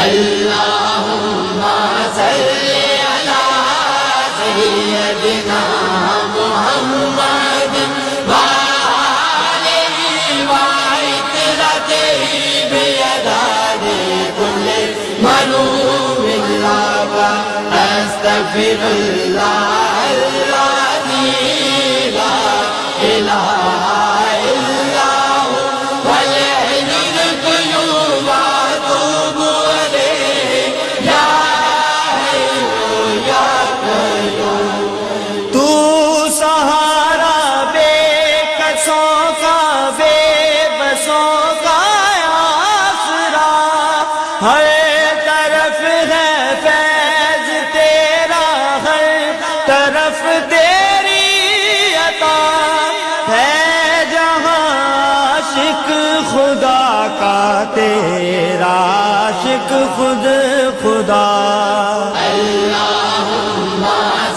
اللہم صلی علی سیدنا محمد وآلہ وعطرتہ بیداد کل ملوم اللہ استغفر اللہ الذی لا الہ الا هو والحی القیوم واتوب الیہ یا حی یا قیوم۔ تو سہارا بے کسوں کا بے بسوں کا آسرا، ہر طرف ہے فیض تیرا، ہر طرف تیری عطا ہے، جہاں عاشق خدا کا تیرا عاشق خود خدا۔ اللہم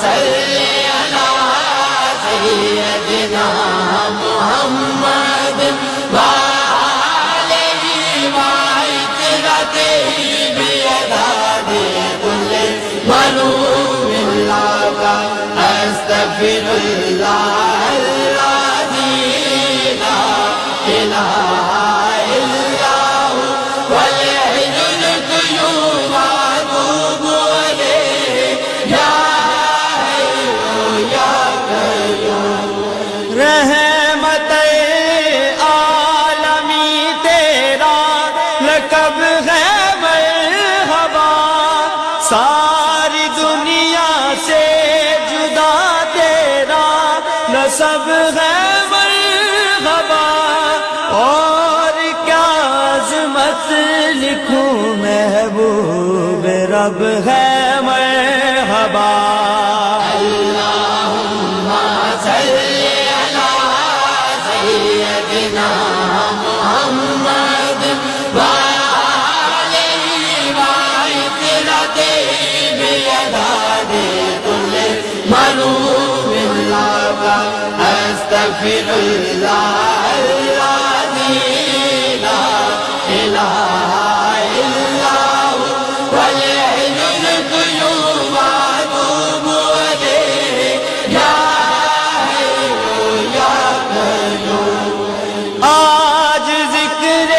صلی علی سیدنا محمد وآلہ وعطرتہ بیداد کل ملوم اللہ استغفر اللہ الذی لا الہ الا هو والحی القیوم واتوب الیہ یا حی یا قیوم۔ رحمت عالمی تیرا لقب ہے مرحبا، ساری دنیا سے جدا تیرا نسب ہے مرحبا، اور کیا عظمت لکھوں محبوب رب ہے مرحبا۔ اللہم صلی علی سیدنا محمد وآلہ وعطرتہ بیداد کل ملوم اللہ استغفر اللہ الذی لا الہ الا هو والحی القیوم واتوب الیہ یا حی یا قیوم۔ آج ذکر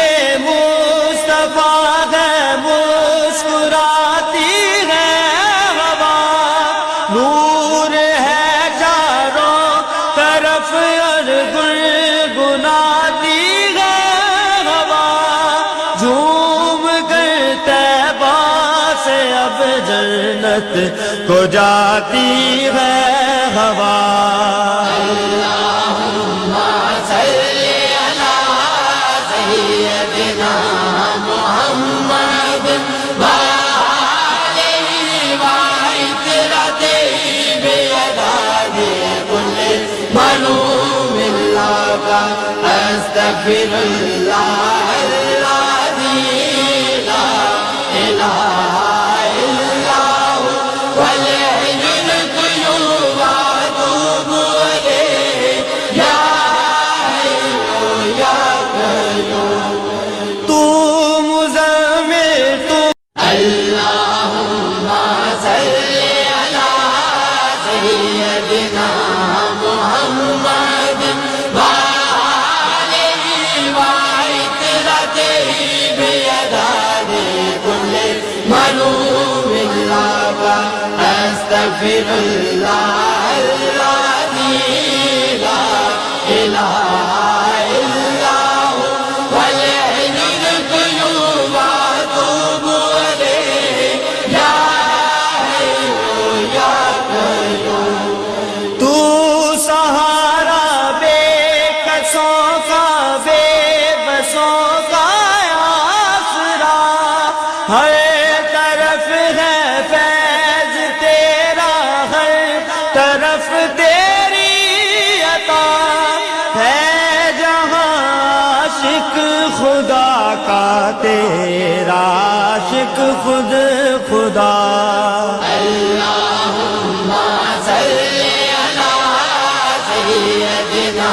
مصطفیٰ ہے، مسکراتی ہے ہوا، نور ہے چاروں طرف اور گنگناتی ہے ہوا، جھوم کر طیبہ سے اب جنت کو جاتی ہے ہوا۔ اللہم صلی علی سیدنا محمد وآلہ وعطرتہ بیداد کل ملوم اللہ استغفر اللہ الذی لا الہ الا هو والحی القیوم واتوب الیہ یا حی یا قیوم۔ تو مزمل تو اللہم صلی علی سیدنا محمد وآلہ وعطرتہ بیداد کل ملوم اللہ استغفر اللہ الذی لا الہ الا هو والحی القیوم واتوب الیہ یا حی یا قیوم۔ تو سہارا بے کسوں کا بے بسوں کا آسرا، ہر طرف ہے فیض تیرا، ہر طرف تیری عطا ہے، جہاں عاشق خدا کا تیرا عاشق خود خدا۔ اللہم صلی علی سیدنا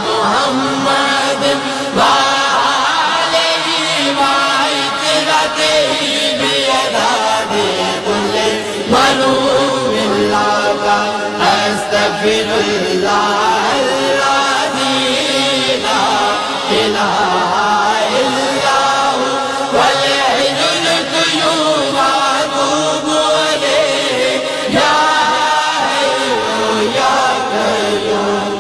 محمد وآلہ وعطرتہ أستغفر الله الذي لا إله إلا هو والحي القيوم أتوب إليه يا حي يا قيوم.